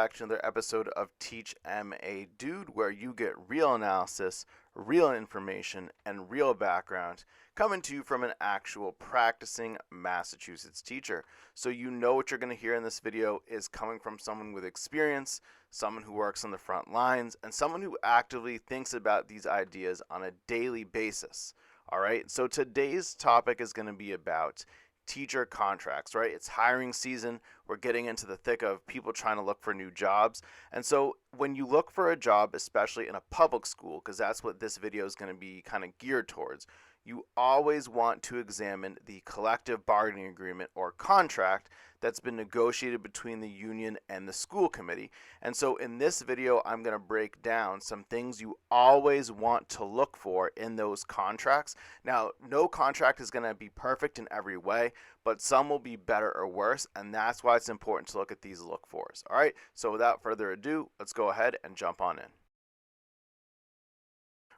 back to another episode of Teach MA Dude, where you get real analysis, real information, and real background coming to you from an actual practicing Massachusetts teacher. So you know what you're going to hear in this video is coming from someone with experience, someone who works on the front lines, and someone who actively thinks about these ideas on a daily basis. All right, so today's topic is going to be about teacher contracts, right? It's hiring season. We're getting into the thick of people trying to look for new jobs. And so when you look for a job, especially in a public school, because that's what this video is going to be kind of geared towards, you always want to examine the collective bargaining agreement or contract that's been negotiated between the union and the school committee. And so in this video, I'm going to break down some things you always want to look for in those contracts. Now, no contract is going to be perfect in every way, but some will be better or worse, and that's why it's important to look at these look fors. All right, so without further ado, let's go ahead and jump on in.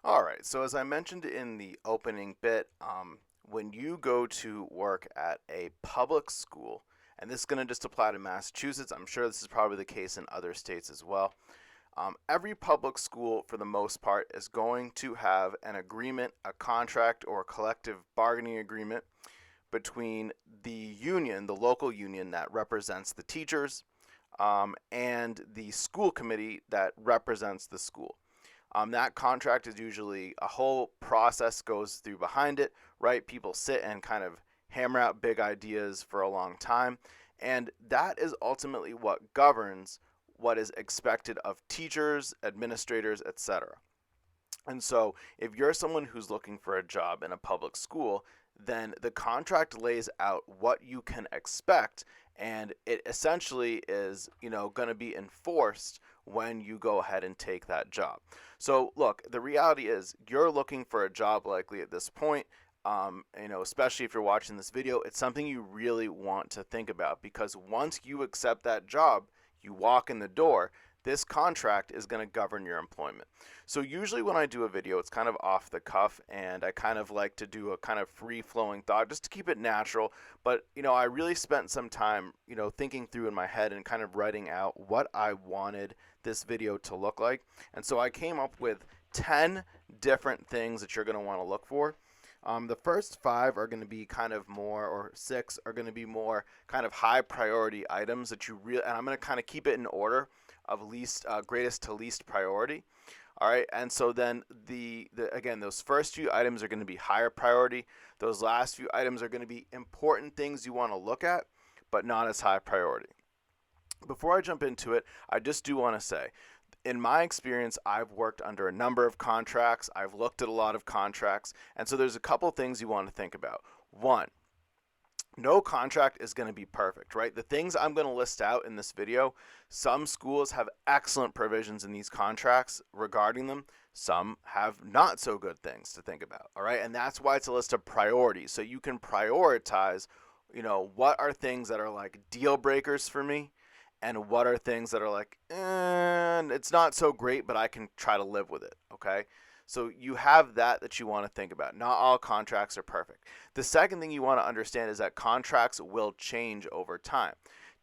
All right, so as I mentioned in the opening bit, when you go to work at a public school, and this is going to just apply to Massachusetts, I'm sure this is probably the case in other states as well. Every public school, for the most part, is going to have an agreement, a contract, or a collective bargaining agreement between the union, the local union that represents the teachers, and the school committee that represents the school. That contract is usually a whole process goes through behind it, right? People sit and kind of hammer out big ideas for a long time, and that is ultimately what governs what is expected of teachers, administrators, etc. And so if you're someone who's looking for a job in a public school, then the contract lays out what you can expect, and it essentially is, going to be enforced when you go ahead and take that job. So look, the reality is you're looking for a job likely at this point. Especially if you're watching this video, it's something you really want to think about, because once you accept that job, you walk in the door, this contract is going to govern your employment. So usually when I do a video, it's kind of off the cuff, and I kind of like to do a kind of free-flowing thought just to keep it natural. But, I really spent some time, thinking through in my head and kind of writing out what I wanted this video to look like. And so I came up with 10 different things that you're going to want to look for. The first 5 are going to be kind of more, or 6 are going to be more kind of high priority items that you really, and I'm going to kind of keep it in order of least greatest to least priority. All right, and so then again, those first few items are going to be higher priority. Those last few items are going to be important things you want to look at, but not as high priority. Before I jump into it, I just do want to say, in my experience, I've worked under a number of contracts. I've looked at a lot of contracts. And so there's a couple things you want to think about. One, no contract is going to be perfect, right? The things I'm going to list out in this video, some schools have excellent provisions in these contracts regarding them. Some have not so good things to think about, all right? And that's why it's a list of priorities. So you can prioritize, what are things that are like deal breakers for me, and what are things that are like, it's not so great, but I can try to live with it, okay? So you have that you want to think about. Not all contracts are perfect. The second thing you want to understand is that contracts will change over time.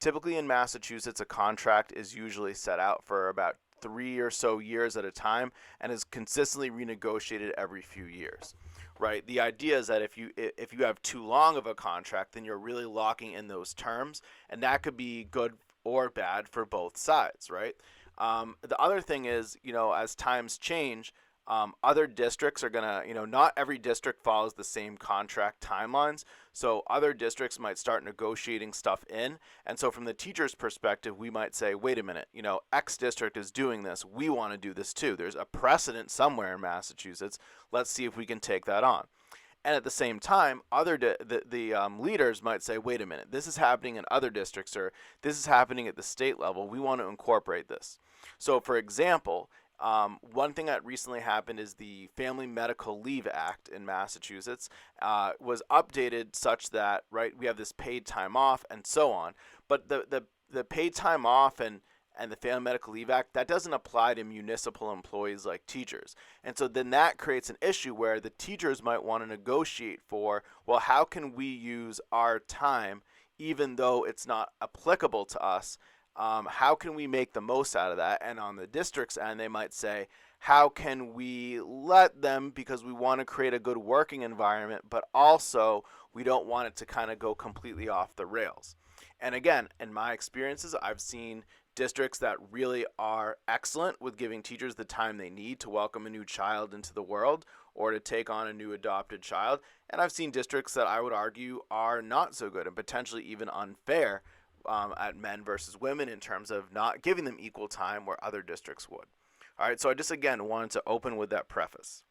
Typically in Massachusetts, a contract is usually set out for about 3 or so years at a time and is consistently renegotiated every few years, right? The idea is that if you have too long of a contract, then you're really locking in those terms, and that could be good or bad for both sides, right? The other thing is, as times change, other districts are gonna, not every district follows the same contract timelines. So other districts might start negotiating stuff in. And so from the teacher's perspective, we might say, wait a minute, X district is doing this. We want to do this too. There's a precedent somewhere in Massachusetts. Let's see if we can take that on. And at the same time, the leaders might say, wait a minute, this is happening in other districts, or this is happening at the state level. We want to incorporate this. So for example, one thing that recently happened is the Family Medical Leave Act in Massachusetts was updated such that, right, we have this paid time off and so on. But the paid time off and the Family Medical Leave Act, that doesn't apply to municipal employees like teachers. And so then that creates an issue where the teachers might want to negotiate for, well, how can we use our time even though it's not applicable to us How can we make the most out of that? And on the district's end, they might say, how can we let them, because we want to create a good working environment, but also we don't want it to kind of go completely off the rails. And again, in my experiences, I've seen districts that really are excellent with giving teachers the time they need to welcome a new child into the world or to take on a new adopted child. And I've seen districts that I would argue are not so good and potentially even unfair at men versus women in terms of not giving them equal time where other districts would. All right, so I just again wanted to open with that preface.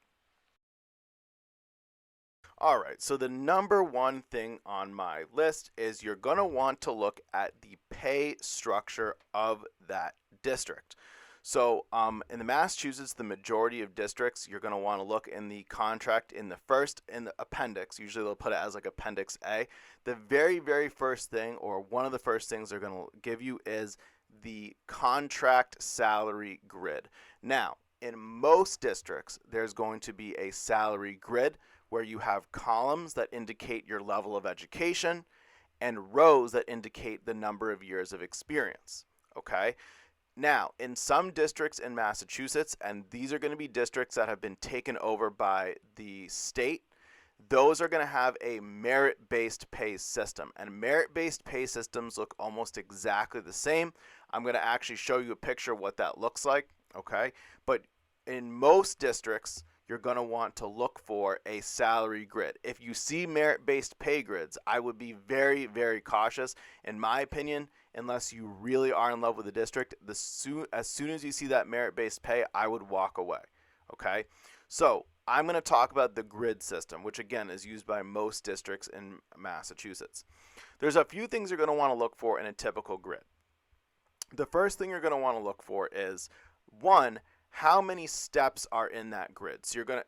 All right, so the number one thing on my list is you're going to want to look at the pay structure of that district. So in the Massachusetts, the majority of districts, you're going to want to look in the contract in the appendix. Usually they'll put it as like Appendix A. The very, very first thing, or one of the first things they're going to give you is the contract salary grid. Now, in most districts, there's going to be a salary grid where you have columns that indicate your level of education and rows that indicate the number of years of experience. Okay? Now, in some districts in Massachusetts, and these are going to be districts that have been taken over by the state, those are going to have a merit-based pay system. And merit-based pay systems look almost exactly the same. I'm going to actually show you a picture of what that looks like, okay? But in most districts, you're going to want to look for a salary grid. If you see merit-based pay grids, I would be very, very cautious. In my opinion, unless you really are in love with the district, as soon as you see that merit-based pay, I would walk away, okay? So I'm going to talk about the grid system, which again is used by most districts in Massachusetts. There's a few things you're going to want to look for in a typical grid. The first thing you're going to want to look for is, one, how many steps are in that grid.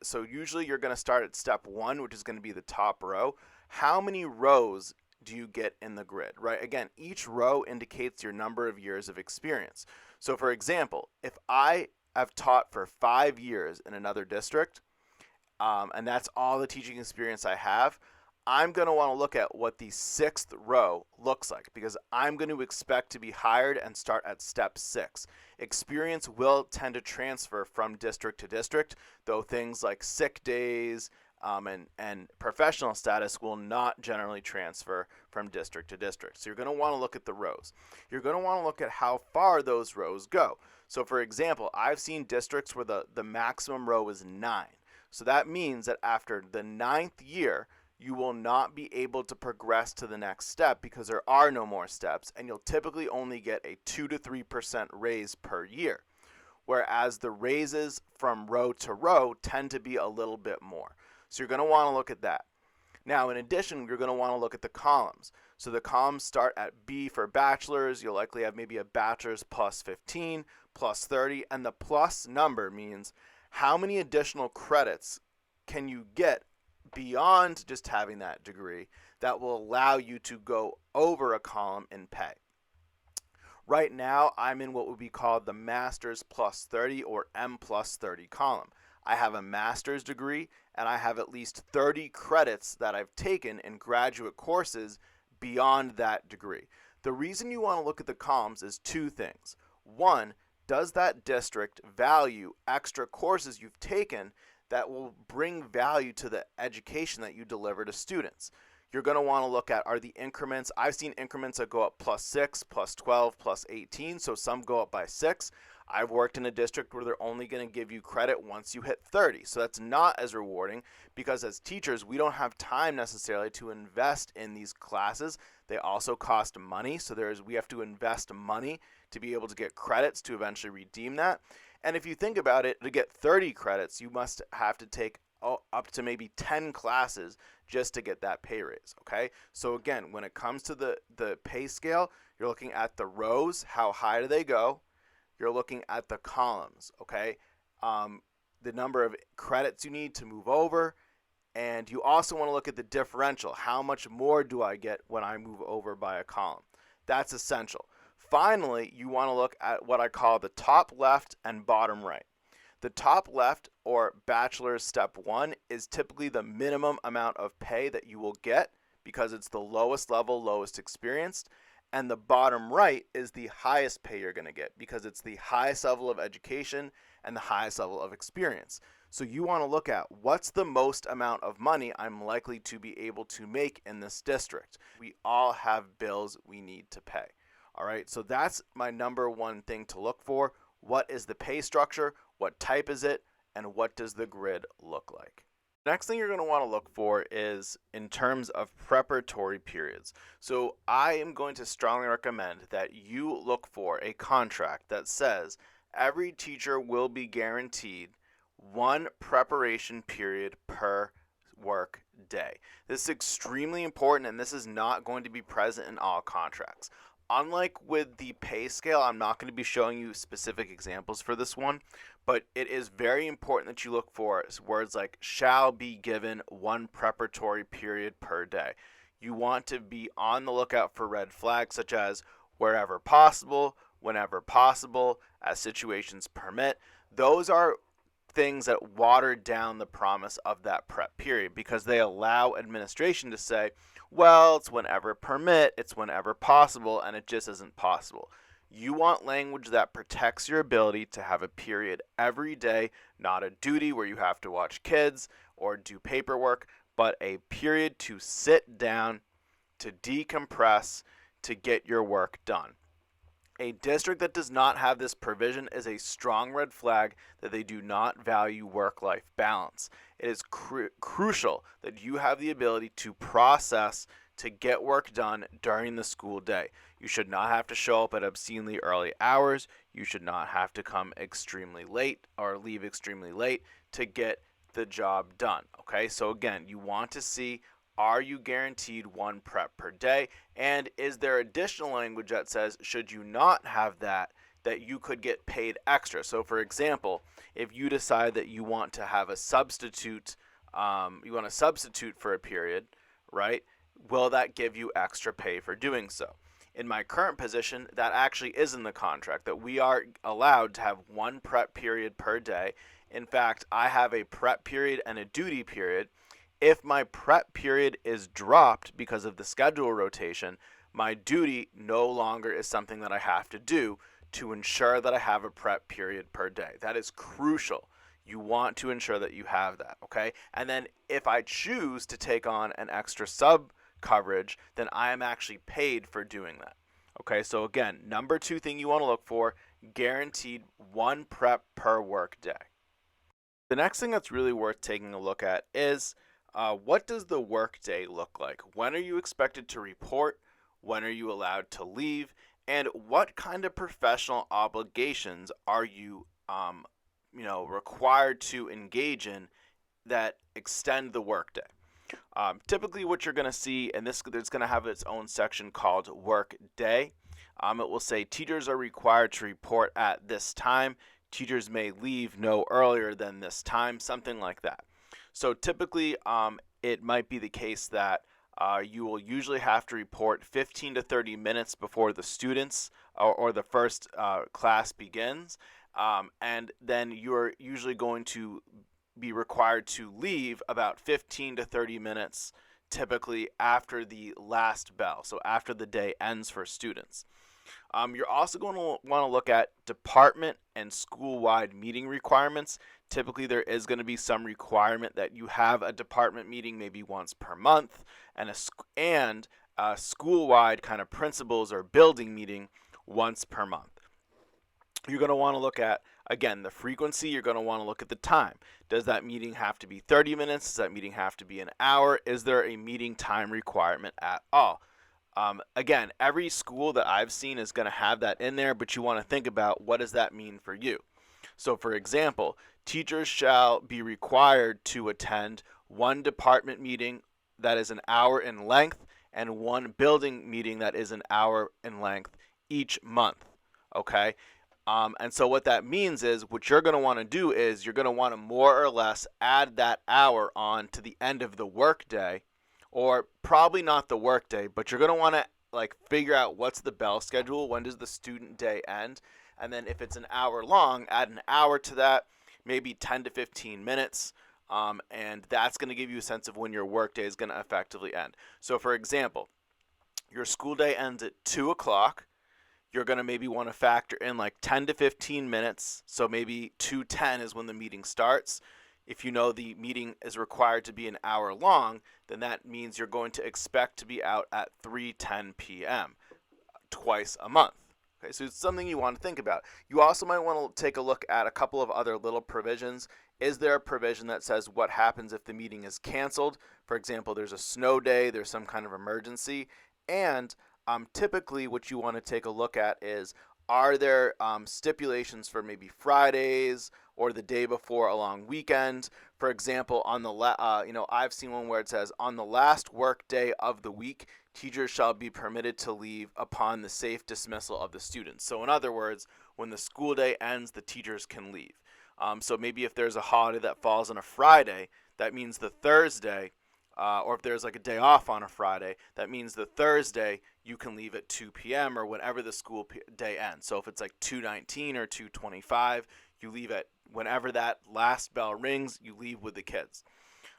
So usually you're going to start at step 1, which is going to be the top row. How many rows do you get in the grid, right? Again, each row indicates your number of years of experience. So for example, if I have taught for 5 years in another district, and that's all the teaching experience I have, I'm going to want to look at what the 6th row looks like, because I'm going to expect to be hired and start at step 6. Experience will tend to transfer from district to district, though things like sick days and professional status will not generally transfer from district to district. So you're going to want to look at the rows. You're going to want to look at how far those rows go. So for example, I've seen districts where the maximum row is 9. So that means that after the 9th year, you will not be able to progress to the next step because there are no more steps, and you'll typically only get a 2 to 3% raise per year, whereas the raises from row to row tend to be a little bit more. So you're going to want to look at that. Now, in addition, you're going to want to look at the columns. So the columns start at B for bachelor's. You'll likely have maybe a bachelor's plus 15, plus 30, and the plus number means how many additional credits can you get beyond just having that degree that will allow you to go over a column in pay. Right now, I'm in what would be called the master's plus 30 or M plus 30 column. I have a master's degree and I have at least 30 credits that I've taken in graduate courses beyond that degree. The reason you want to look at the columns is 2 things. One, does that district value extra courses you've taken that will bring value to the education that you deliver to students? You're going to want to look at, are the increments, I've seen increments that go up plus 6, plus 12, plus 18, so some go up by 6. I've worked in a district where they're only going to give you credit once you hit 30. So that's not as rewarding because as teachers, we don't have time necessarily to invest in these classes. They also cost money, so we have to invest money to be able to get credits to eventually redeem that. And if you think about it, to get 30 credits, you must have to take up to maybe 10 classes just to get that pay raise, okay? So again, when it comes to the pay scale, you're looking at the rows, how high do they go? You're looking at the columns, okay? The number of credits you need to move over, and you also want to look at the differential. How much more do I get when I move over by a column? That's essential. Finally, you want to look at what I call the top left and bottom right. The top left, or bachelor's step 1, is typically the minimum amount of pay that you will get because it's the lowest level, lowest experienced. And the bottom right is the highest pay you're going to get because it's the highest level of education and the highest level of experience. So you want to look at what's the most amount of money I'm likely to be able to make in this district. We all have bills we need to pay. All right, so that's my number one thing to look for. What is the pay structure? What type is it? And what does the grid look like? Next thing you're going to want to look for is in terms of preparatory periods. So I am going to strongly recommend that you look for a contract that says every teacher will be guaranteed one preparation period per work day. This is extremely important, and this is not going to be present in all contracts. Unlike with the pay scale, I'm not going to be showing you specific examples for this one, but it is very important that you look for words like shall be given one preparatory period per day. You want to be on the lookout for red flags such as wherever possible, whenever possible, as situations permit. Those are things that water down the promise of that prep period because they allow administration to say, well, it's whenever permit, it's whenever possible, and it just isn't possible. You want language that protects your ability to have a period every day, not a duty where you have to watch kids or do paperwork, but a period to sit down, to decompress, to get your work done. A district that does not have this provision is a strong red flag that they do not value work-life balance. It is crucial that you have the ability to process to get work done during the school day. You should not have to show up at obscenely early hours. You should not have to come extremely late or leave extremely late to get the job done. Okay, so again, you want to see, are you guaranteed one prep per day? And is there additional language that says, should you not have that, that you could get paid extra? So for example, if you decide that you want to have a substitute, for a period, right? Will that give you extra pay for doing so? In my current position, that actually is in the contract, that we are allowed to have one prep period per day. In fact, I have a prep period and a duty period. If my prep period is dropped because of the schedule rotation, my duty no longer is something that I have to do to ensure that I have a prep period per day. That is crucial. You want to ensure that you have that, okay? And then if I choose to take on an extra sub coverage, then I am actually paid for doing that. Okay, so again, number two thing you want to look for, guaranteed one prep per work day. The next thing that's really worth taking a look at is what does the work day look like? When are you expected to report? When are you allowed to leave? And what kind of professional obligations are you, required to engage in that extend the workday? Typically what you're going to see, and it's going to have its own section called work day. It will say teachers are required to report at this time. Teachers may leave no earlier than this time, something like that. So typically it might be the case that you will usually have to report 15 to 30 minutes before the students or the first class begins. And then you're usually going to be required to leave about 15 to 30 minutes typically after the last bell, so after the day ends for students. You're also going to want to look at department and school-wide meeting requirements. Typically there is going to be some requirement that you have a department meeting maybe once per month and a school-wide kind of principals or building meeting once per month. You're going to want to look at, again, the frequency. You're going to want to look at the time. Does that meeting have to be 30 minutes? Does that meeting have to be an hour? Is there a meeting time requirement at all? Again, every school that I've seen is going to have that in there, but you want to think about what does that mean for you. So for example, teachers shall be required to attend one department meeting that is an hour in length and one building meeting that is an hour in length each month. Okay? And so what that means is what you're going to want to do is you're going to want to more or less add that hour on to the end of the workday, or probably not the workday, but you're going to want to figure out what's the bell schedule, when does the student day end, and then if it's an hour long, add an hour to that, maybe 10 to 15 minutes, and that's going to give you a sense of when your workday is going to effectively end. So for example, Your school day ends at 2 o'clock. You're going to maybe want to factor in like 10 to 15 minutes. So maybe 2:10 is when the meeting starts. If you know the meeting is required to be an hour long, then that means you're going to expect to be out at 3:10 p.m. twice a month. Okay, so it's something you want to think about. You also might want to take a look at a couple of other little provisions. Is there a provision that says what happens if the meeting is canceled? For example, there's a snow day, there's some kind of emergency, and typically what you want to take a look at is, are there stipulations for maybe Fridays or the day before a long weekend? For example, on the I've seen one where it says on the last work day of the week, teachers shall be permitted to leave upon the safe dismissal of the students. So in other words, when the school day ends, the teachers can leave. So maybe if there's a holiday that falls on a Friday, that means the Thursday, or if there's like a day off on a Friday, that means the Thursday you can leave at 2 p.m. or whenever the school day ends. So if it's like 2:19 or 2:25, you leave at whenever that last bell rings, you leave with the kids.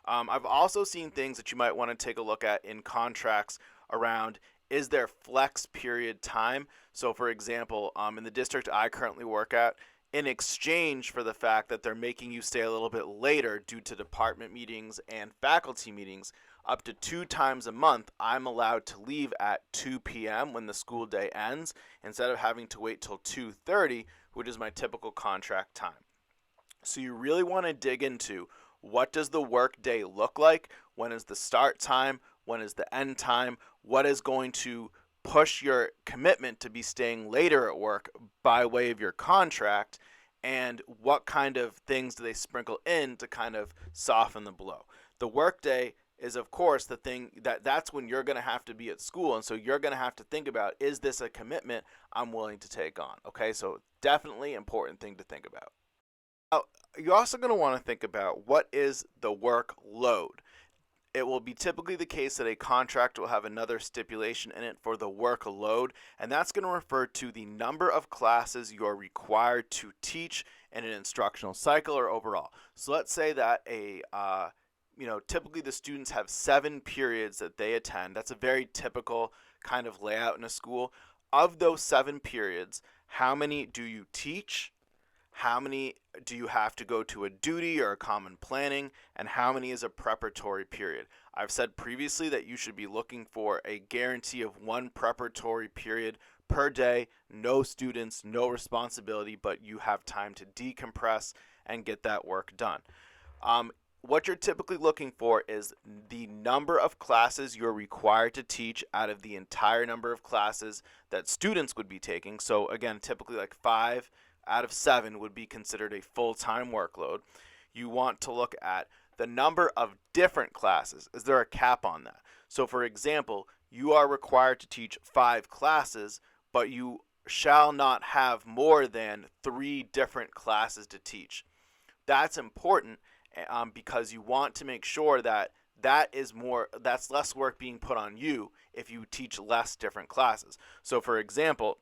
I've also seen things that you might want to take a look at in contracts around, is there flex period time? So for example, in the district I currently work at, in exchange for the fact that they're making you stay a little bit later due to department meetings and faculty meetings, up to 2 times a month, I'm allowed to leave at 2 p.m. when the school day ends, instead of having to wait till 2:30, which is my typical contract time. So you really want to dig into, what does the work day look like? When is the start time? When is the end time? What is going to push your commitment to be staying later at work by way of your contract? And what kind of things do they sprinkle in to kind of soften the blow? The work day is, of course, the thing that's when you're going to have to be at school. And so you're going to have to think about, is this a commitment I'm willing to take on? Okay, so definitely important thing to think about. You're also going to want to think about, what is the workload? It will be typically the case that a contract will have another stipulation in it for the workload, and that's going to refer to the number of classes you are required to teach in an instructional cycle or overall. So let's say that typically the students have 7 periods that they attend. That's a very typical kind of layout in a school. Of those 7 periods, how many do you teach? How many do you have to go to a duty or a common planning, and how many is a preparatory period? I've said previously that you should be looking for a guarantee of 1 preparatory period per day, no students, no responsibility, but you have time to decompress and get that work done. What you're typically looking for is the number of classes you're required to teach out of the entire number of classes that students would be taking. So again, typically like 5 out of 7 would be considered a full-time workload. You want to look at the number of different classes. Is there a cap on that? So for example, you are required to teach 5 classes, but you shall not have more than 3 different classes to teach. That's important because you want to make sure that that's less work being put on you if you teach less different classes. So for example,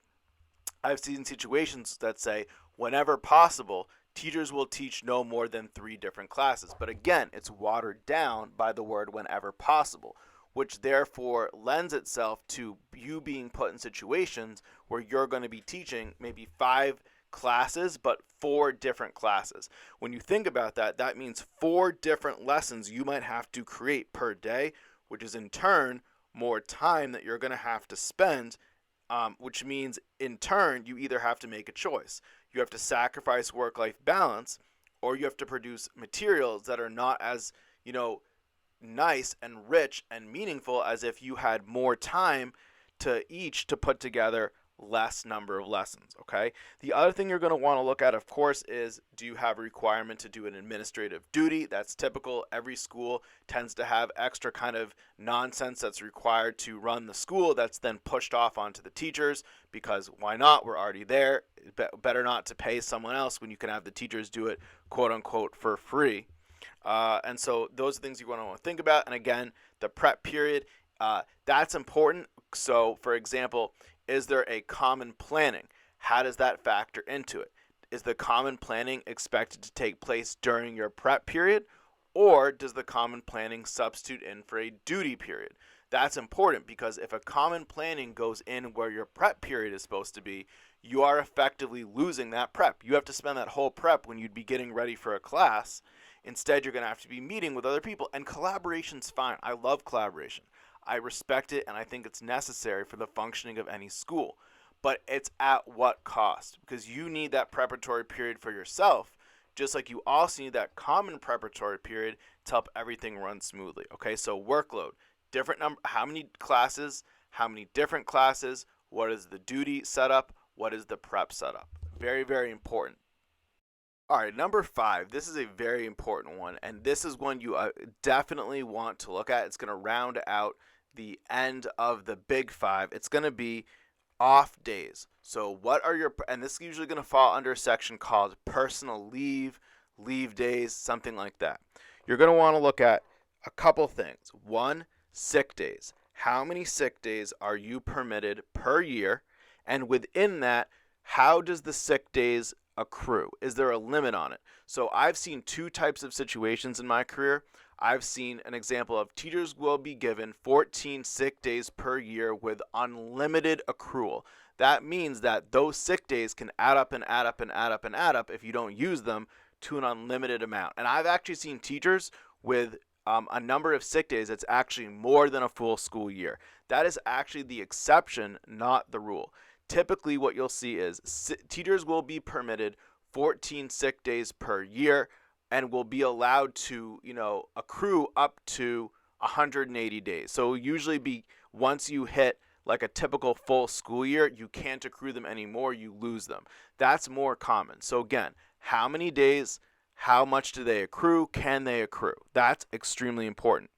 I've seen situations that say, whenever possible, teachers will teach no more than 3 different classes. But again, it's watered down by the word whenever possible, which therefore lends itself to you being put in situations where you're going to be teaching maybe 5 classes, but 4 different classes. When you think about that, that means 4 different lessons you might have to create per day, which is in turn more time that you're going to have to spend, which means in turn you either have to make a choice. You have to sacrifice work-life balance, or you have to produce materials that are not as nice and rich and meaningful as if you had more time to put together less number of lessons. Okay, the other thing you're going to want to look at, of course, is, do you have a requirement to do an administrative duty? That's typical. Every school tends to have extra kind of nonsense that's required to run the school that's then pushed off onto the teachers, because why not? We're already there. Better not to pay someone else when you can have the teachers do it, quote unquote, for free. And so those are things you want to think about. And again, the prep period, that's important. So for example, is there a common planning? How does that factor into it? Is the common planning expected to take place during your prep period, or does the common planning substitute in for a duty period? That's important because if a common planning goes in where your prep period is supposed to be, you are effectively losing that prep. You have to spend that whole prep when you'd be getting ready for a class. Instead, you're going to have to be meeting with other people. And collaboration's fine. I love collaboration. I respect it, and I think it's necessary for the functioning of any school. But it's at what cost? Because you need that preparatory period for yourself, just like you also need that common preparatory period to help everything run smoothly. Okay, so workload, different number, how many classes, how many different classes, what is the duty setup, what is the prep setup? Very, very important. All right, number 5. This is a very important one, and this is one you definitely want to look at. It's going to round out the end of the big 5. It's going to be off days. So what are your, and this is usually going to fall under a section called personal leave, leave days, something like that. You're going to want to look at a couple things. One, sick days. How many sick days are you permitted per year? And within that, how does the sick days accrue? Is there a limit on it? So I've seen two types of situations in my career. I've seen an example of teachers will be given 14 sick days per year with unlimited accrual. That means that those sick days can add up and add up and add up and add up if you don't use them to an unlimited amount. And I've actually seen teachers with a number of sick days that's actually more than a full school year. That is actually the exception, not the rule. Typically what you'll see is teachers will be permitted 14 sick days per year and will be allowed to, accrue up to 180 days. So usually be once you hit like a typical full school year, you can't accrue them anymore, you lose them. That's more common. So again, how many days, how much do they accrue, can they accrue? That's extremely important.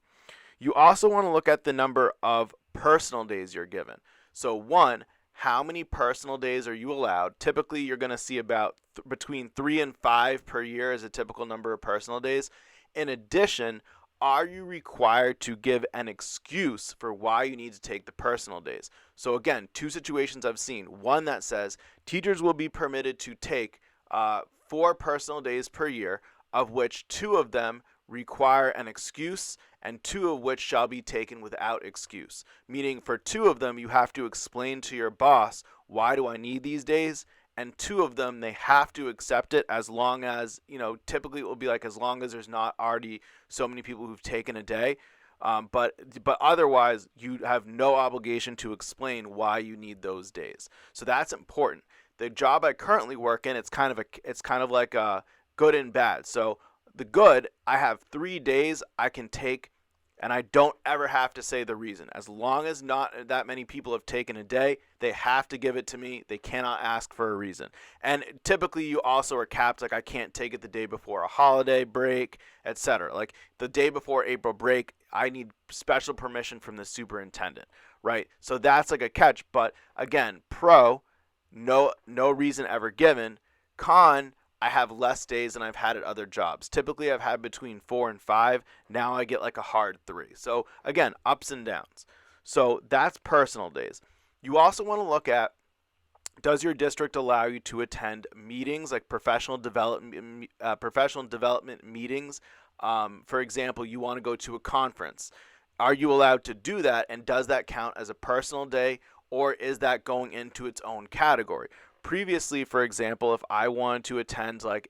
You also want to look at the number of personal days you're given. So one, how many personal days are you allowed? Typically, you're going to see about between 3 and 5 per year as a typical number of personal days. In addition, are you required to give an excuse for why you need to take the personal days? So again, two situations I've seen. One that says teachers will be permitted to take 4 personal days per year, of which 2 of them require an excuse and 2 of which shall be taken without excuse. Meaning for 2 of them, you have to explain to your boss, why do I need these days? And 2 of them, they have to accept it as long as, typically it will be like as long as there's not already so many people who've taken a day. But otherwise, you have no obligation to explain why you need those days. So that's important. The job I currently work in, it's kind of like a good and bad. So the good, I have 3 days I can take, and I don't ever have to say the reason. As long as not that many people have taken a day, they have to give it to me. They cannot ask for a reason. And typically you also are capped, like I can't take it the day before a holiday break, etc. Like the day before April break, I need special permission from the superintendent, right? So that's like a catch. But again, pro, no reason ever given. Con, I have less days than I've had at other jobs. Typically, I've had between 4 and 5. Now I get like a hard 3. So again, ups and downs. So that's personal days. You also want to look at, does your district allow you to attend meetings like professional development meetings? For example, you want to go to a conference. Are you allowed to do that, and does that count as a personal day, or is that going into its own category? Previously, for example, if I wanted to attend like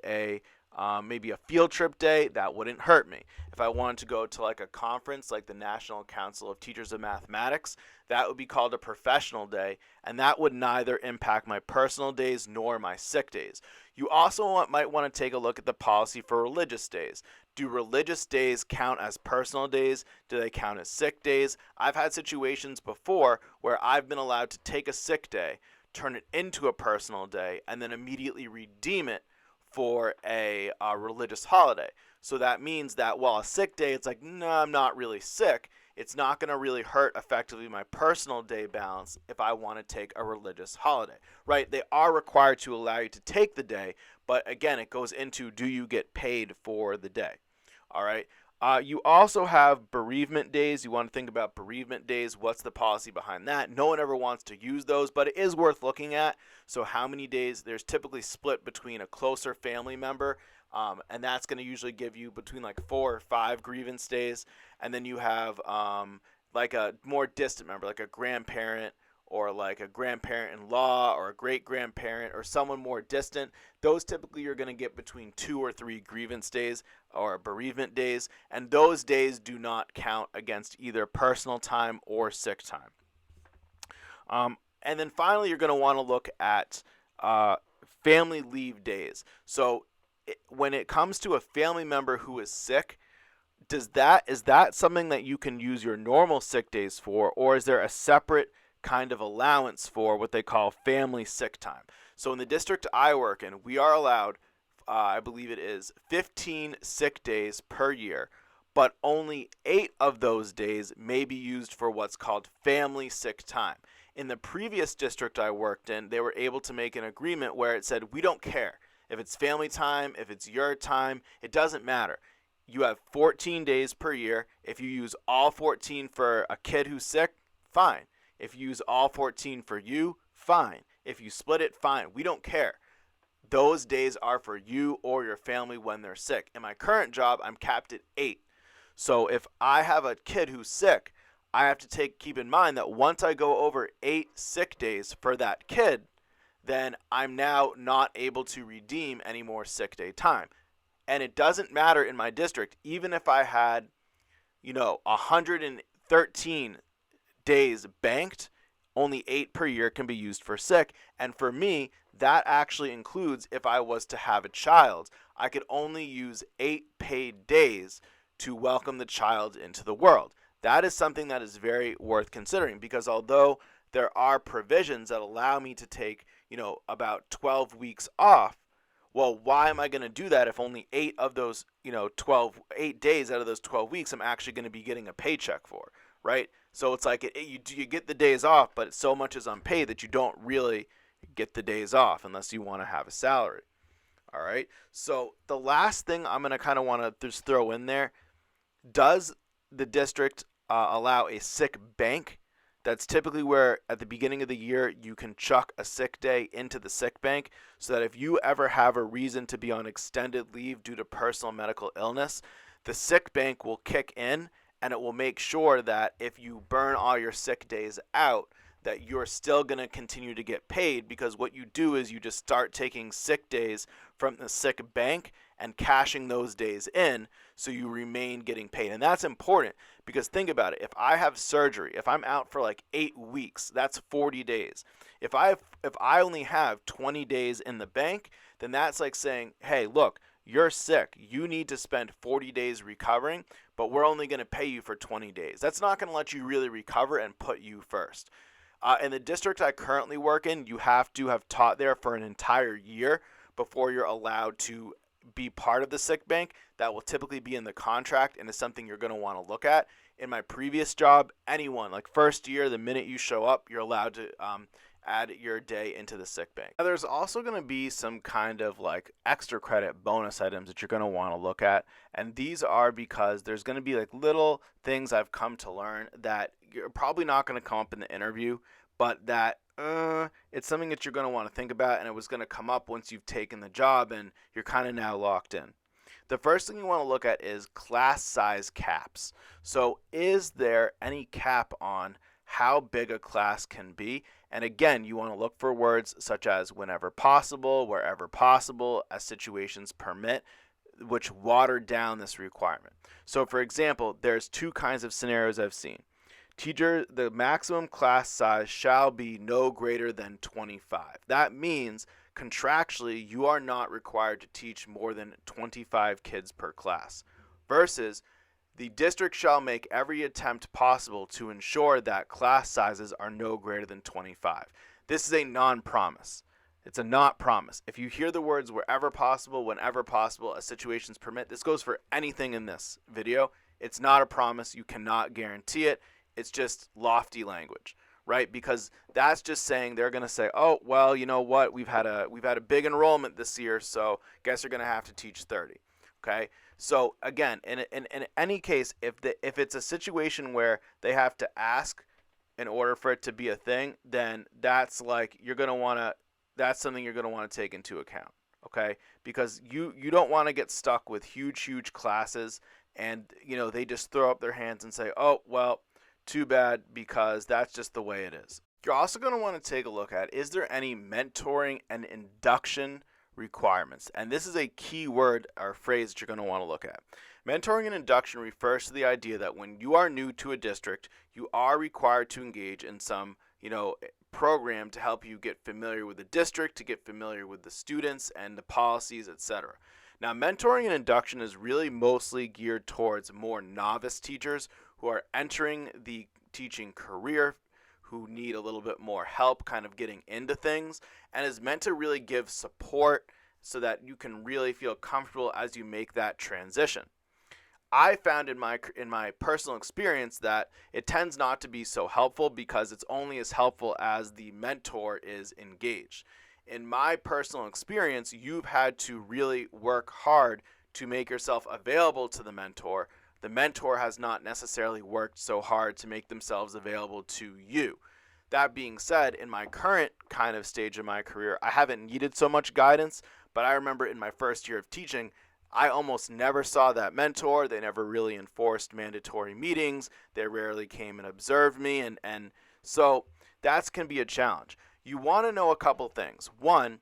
maybe a field trip day, that wouldn't hurt me. If I wanted to go to like a conference like the National Council of Teachers of Mathematics, that would be called a professional day, and that would neither impact my personal days nor my sick days. You also might want to take a look at the policy for religious days. Do religious days count as personal days? Do they count as sick days? I've had situations before where I've been allowed to take a sick day, turn it into a personal day, and then immediately redeem it for a religious holiday. So that means that while a sick day, it's like, no, I'm not really sick. It's not going to really hurt effectively my personal day balance if I want to take a religious holiday, right? They are required to allow you to take the day, but again, it goes into, do you get paid for the day? All right. You also have bereavement days. You want to think about bereavement days. What's the policy behind that? No one ever wants to use those, but it is worth looking at. So how many days? There's typically split between a closer family member, and that's going to usually give you between like 4 or 5 grievance days. And then you have like a more distant member, like a grandparent or like a grandparent-in-law or a great-grandparent or someone more distant, those typically you're going to get between 2 or 3 grievance days or bereavement days, and those days do not count against either personal time or sick time. And then finally, you're going to want to look at family leave days. So when it comes to a family member who is sick, is that something that you can use your normal sick days for, or is there a separate kind of allowance for what they call family sick time? So in the district I work in, we are allowed, I believe it is 15 sick days per year, but only 8 of those days may be used for what's called family sick time. In the previous district I worked in, they were able to make an agreement where it said, we don't care. If it's family time, if it's your time, it doesn't matter. You have 14 days per year. If you use all 14 for a kid who's sick, fine. If you use all 14 for you, fine. If you split it, fine. We don't care. Those days are for you or your family when they're sick. In my current job, I'm capped at 8. So if I have a kid who's sick, I have to keep in mind that once I go over 8 sick days for that kid, then I'm now not able to redeem any more sick day time. And it doesn't matter in my district, even if I had, 113 days banked, only 8 per year can be used for sick. And for me, that actually includes if I was to have a child. I could only use 8 paid days to welcome the child into the world. That is something that is very worth considering, because although there are provisions that allow me to take, about 12 weeks off, well, why am I going to do that if only 8 of those, 8 days out of those 12 weeks I'm actually going to be getting a paycheck for, right? So it's like you get the days off, but so much is unpaid that you don't really get the days off unless you want to have a salary. All right. So the last thing I'm going to kind of want to just throw in there, does the district allow a sick bank? That's typically where at the beginning of the year you can chuck a sick day into the sick bank, so that if you ever have a reason to be on extended leave due to personal medical illness, the sick bank will kick in and it will make sure that if you burn all your sick days out, that you're still going to continue to get paid, because what you do is you just start taking sick days from the sick bank and cashing those days in, so you remain getting paid. And that's important, because think about it. If I have surgery, if I'm out for like 8 weeks, that's 40 days. If I only have 20 days in the bank, then that's like saying, hey, look, you're sick. You need to spend 40 days recovering, but we're only going to pay you for 20 days. That's not going to let you really recover and put you first. In the district I currently work in, you have to have taught there for an entire year before you're allowed to be part of the sick bank. That will typically be in the contract and is something you're going to want to look at. In my previous job, anyone, like first year, the minute you show up, you're allowed to add your day into the sick bank. Now, there's also going to be some kind of like extra credit bonus items that you're going to want to look at. And these are because there's going to be like little things I've come to learn that you're probably not going to come up in the interview, but that it's something that you're going to want to think about, and it was going to come up once you've taken the job and you're kind of now locked in. The first thing you want to look at is class size caps. So is there any cap on how big a class can be? And again, you want to look for words such as whenever possible, wherever possible, as situations permit, which water down this requirement. So for example, there's 2 kinds of scenarios I've seen. Teacher, the maximum class size shall be no greater than 25. That means contractually you are not required to teach more than 25 kids per class. Versus the district shall make every attempt possible to ensure that class sizes are no greater than 25. This is a non-promise. It's a not promise. If you hear the words wherever possible, whenever possible, as situations permit, this goes for anything in this video. It's not a promise. You cannot guarantee it. It's just lofty language, right? Because that's just saying they're going to say, oh, well, you know what? We've had a big enrollment this year, so guess you're going to have to teach 30. Okay? So again, in any case, if it's a situation where they have to ask in order for it to be a thing, then that's like that's something you're going to want to take into account. Okay? Because you don't want to get stuck with huge classes and they just throw up their hands and say, oh, well, Too bad, because that's just the way it is. You're also going to want to take a look at, is there any mentoring and induction requirements? And this is a key word or phrase that you're going to want to look at. Mentoring and induction refers to the idea that when you are new to a district, you are required to engage in some, program to help you get familiar with the district, to get familiar with the students and the policies, etc. Now, mentoring and induction is really mostly geared towards more novice teachers who are entering the teaching career, who need a little bit more help kind of getting into things, and is meant to really give support so that you can really feel comfortable as you make that transition. I found in my personal experience that it tends not to be so helpful, because it's only as helpful as the mentor is engaged. In my personal experience, you've had to really work hard to make yourself available to the mentor. The mentor has not necessarily worked so hard to make themselves available to you. That being said, in my current kind of stage of my career, I haven't needed so much guidance, but I remember in my first year of teaching, I almost never saw that mentor. They never really enforced mandatory meetings. They rarely came and observed me, and so that can be a challenge. You want to know a couple things. One,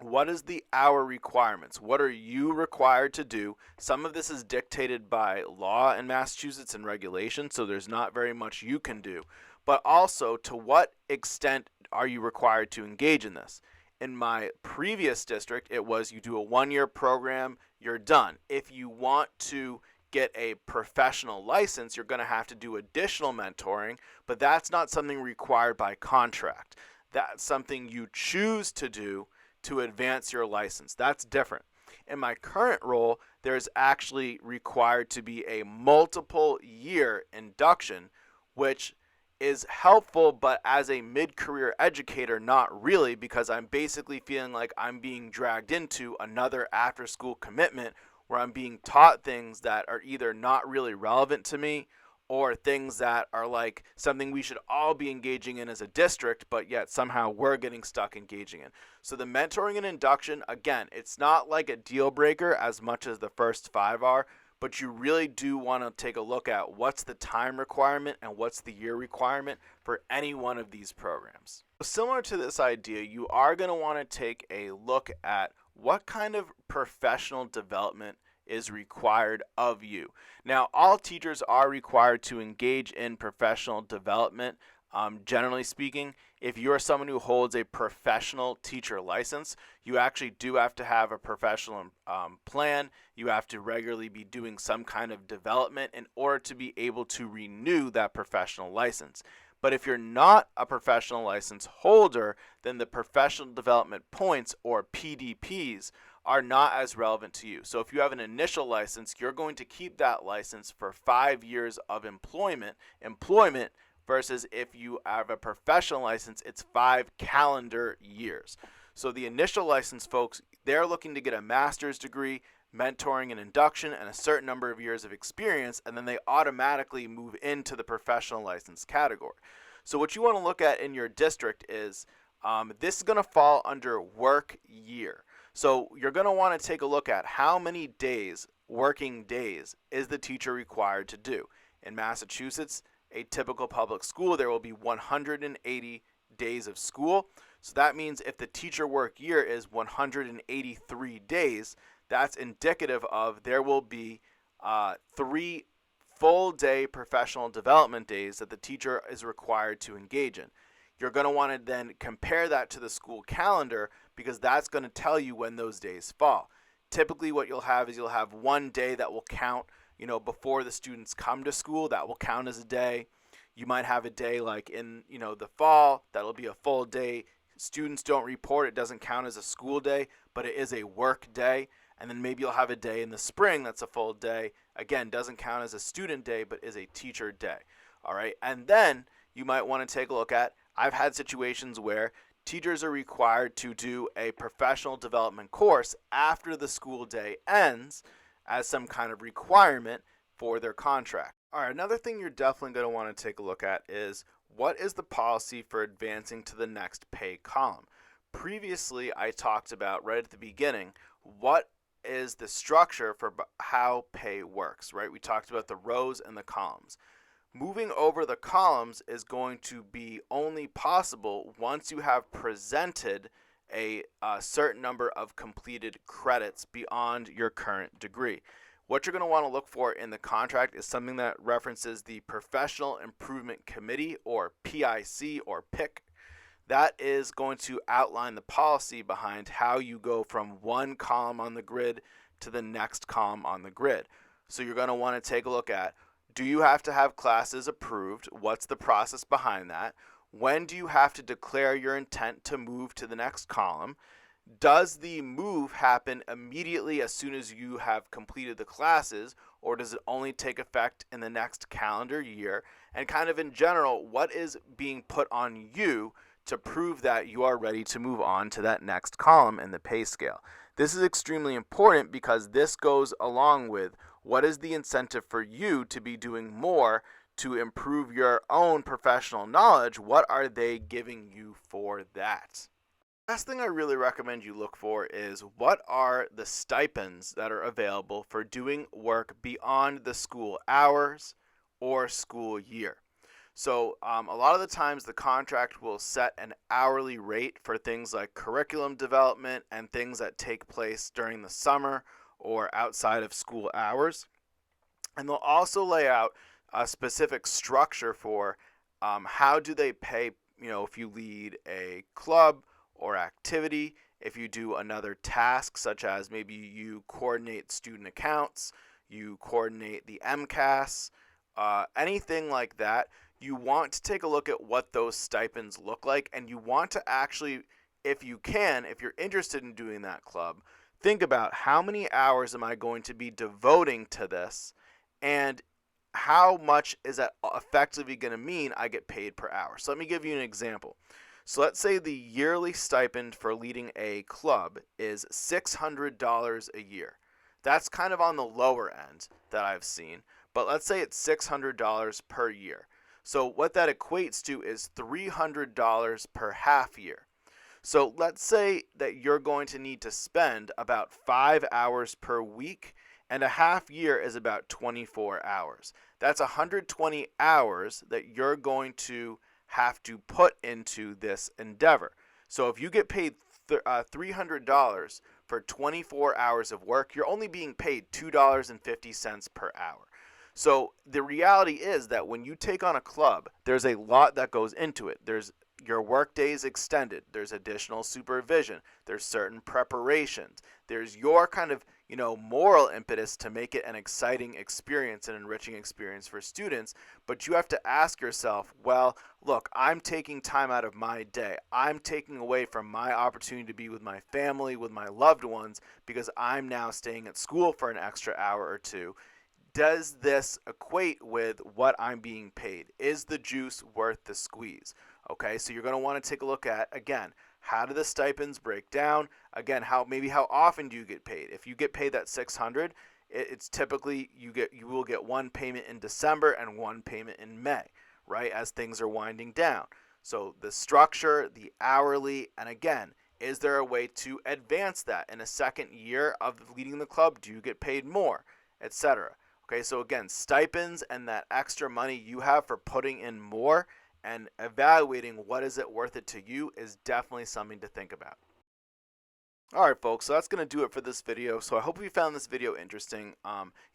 what is the hour requirements? What are you required to do? Some of this is dictated by law in Massachusetts and regulation, so there's not very much you can do. But also, to what extent are you required to engage in this? In my previous district, it was you do a 1-year program, you're done. If you want to get a professional license, you're going to have to do additional mentoring, but that's not something required by contract. That's something you choose to do to advance your license. That's different. In my current role, there's actually required to be a multiple year induction, which is helpful, but as a mid-career educator, not really, because I'm basically feeling like I'm being dragged into another after-school commitment where I'm being taught things that are either not really relevant to me, or things that are like something we should all be engaging in as a district, but yet somehow we're getting stuck engaging in. So the mentoring and induction, again, it's not like a deal breaker as much as the first 5 are, but you really do want to take a look at what's the time requirement and what's the year requirement for any one of these programs. Similar to this idea, you are going to want to take a look at what kind of professional development is required of you. Now, all teachers are required to engage in professional development. Generally speaking, if you're someone who holds a professional teacher license, you actually do have to have a professional plan. You have to regularly be doing some kind of development in order to be able to renew that professional license. But if you're not a professional license holder, then the professional development points, or PDPs, are not as relevant to you. So if you have an initial license, you're going to keep that license for 5 years of employment, versus if you have a professional license, it's 5 calendar years. So the initial license folks, they're looking to get a master's degree, mentoring and induction, and a certain number of years of experience, and then they automatically move into the professional license category. So what you want to look at in your district is this is going to fall under work year. So you're going to want to take a look at how many days, working days, is the teacher required to do. In Massachusetts, a typical public school, there will be 180 days of school. So that means if the teacher work year is 183 days, that's indicative of there will be 3 full day professional development days that the teacher is required to engage in. You're going to want to then compare that to the school calendar, because that's going to tell you when those days fall. Typically what you'll have is you'll have 1 day that will count, before the students come to school. That will count as a day. You might have a day like in, the fall, that'll be a full day. Students don't report, it doesn't count as a school day, but it is a work day. And then maybe you'll have a day in the spring that's a full day. Again, doesn't count as a student day, but is a teacher day. All right. And then you might want to take a look at, I've had situations where teachers are required to do a professional development course after the school day ends as some kind of requirement for their contract. All right, another thing you're definitely going to want to take a look at is, what is the policy for advancing to the next pay column? Previously, I talked about right at the beginning, what is the structure for how pay works, right? We talked about the rows and the columns. Moving over the columns is going to be only possible once you have presented a certain number of completed credits beyond your current degree. What you're going to want to look for in the contract is something that references the Professional Improvement Committee, or PIC or PIC. That is going to outline the policy behind how you go from one column on the grid to the next column on the grid. So you're going to want to take a look at, do you have to have classes approved? What's the process behind that? When do you have to declare your intent to move to the next column? Does the move happen immediately as soon as you have completed the classes, or does it only take effect in the next calendar year? And kind of in general, what is being put on you to prove that you are ready to move on to that next column in the pay scale? This is extremely important because this goes along with what is the incentive for you to be doing more to improve your own professional knowledge. What are they giving you for that? Last thing I really recommend you look for is, what are the stipends that are available for doing work beyond the school hours or school year. So a lot of the times the contract will set an hourly rate for things like curriculum development and things that take place during the summer or outside of school hours. And they'll also lay out a specific structure for how do they pay, if you lead a club or activity, if you do another task, such as maybe you coordinate student accounts, you coordinate the MCAS, anything like that. You want to take a look at what those stipends look like, and you want to actually, if you can, if you're interested in doing that club, think about how many hours am I going to be devoting to this, and how much is that effectively going to mean I get paid per hour. So let me give you an example. So let's say the yearly stipend for leading a club is $600 a year. That's kind of on the lower end that I've seen, but let's say it's $600 per year. So what that equates to is $300 per half year. So let's say that you're going to need to spend about 5 hours per week, and a half year is about 24 hours. That's 120 hours that you're going to have to put into this endeavor. So if you get paid $300 for 24 hours of work, you're only being paid $2.50 per hour. So the reality is that when you take on a club, there's a lot that goes into it. There's your work days extended. There's additional supervision. There's certain preparations. There's your kind of, moral impetus to make it an exciting experience, an enriching experience for students. But you have to ask yourself, well, look, I'm taking time out of my day. I'm taking away from my opportunity to be with my family, with my loved ones, because I'm now staying at school for an extra hour or two. Does this equate with what I'm being paid? Is the juice worth the squeeze? Okay, so you're going to want to take a look at, again, how do the stipends break down? Again, how often do you get paid? If you get paid that $600, it's typically you will get one payment in December and one payment in May, right, as things are winding down. So the structure, the hourly, and again, is there a way to advance that in a second year of leading the club? Do you get paid more, etc.? Okay, so again, stipends and that extra money you have for putting in more and evaluating what is it worth it to you is definitely something to think about. Alright folks, so that's going to do it for this video. So I hope you found this video interesting.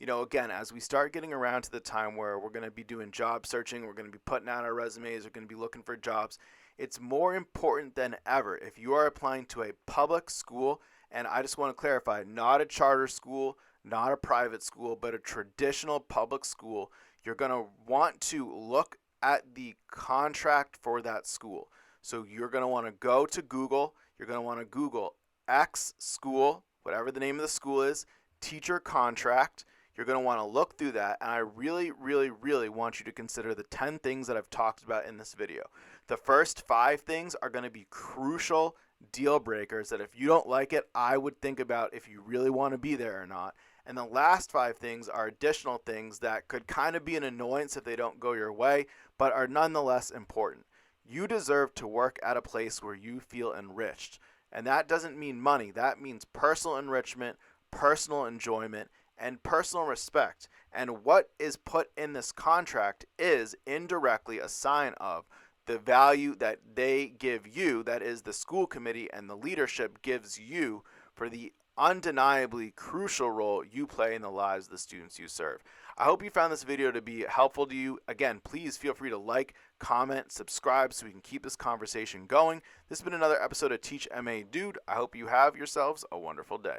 Again, as we start getting around to the time where we're going to be doing job searching, we're going to be putting out our resumes, we're going to be looking for jobs, it's more important than ever if you are applying to a public school, and I just want to clarify, not a charter school, not a private school, but a traditional public school, you're going to want to look at the contract for that school. So you're going to want to go to Google. You're going to want to Google X school, whatever the name of the school is, teacher contract. You're going to want to look through that, and I really, really, really want you to consider the 10 things that I've talked about in this video. The first 5 things are going to be crucial deal breakers that if you don't like it, I would think about if you really want to be there or not. And the last 5 things are additional things that could kind of be an annoyance if they don't go your way, but are nonetheless important. You deserve to work at a place where you feel enriched. And that doesn't mean money. That means personal enrichment, personal enjoyment, and personal respect. And what is put in this contract is indirectly a sign of the value that they give you, that is, the school committee and the leadership gives you for the undeniably crucial role you play in the lives of the students you serve. I hope you found this video to be helpful to you. Again, please feel free to like, comment, subscribe so we can keep this conversation going. This has been another episode of Teach MA Dude. I hope you have yourselves a wonderful day.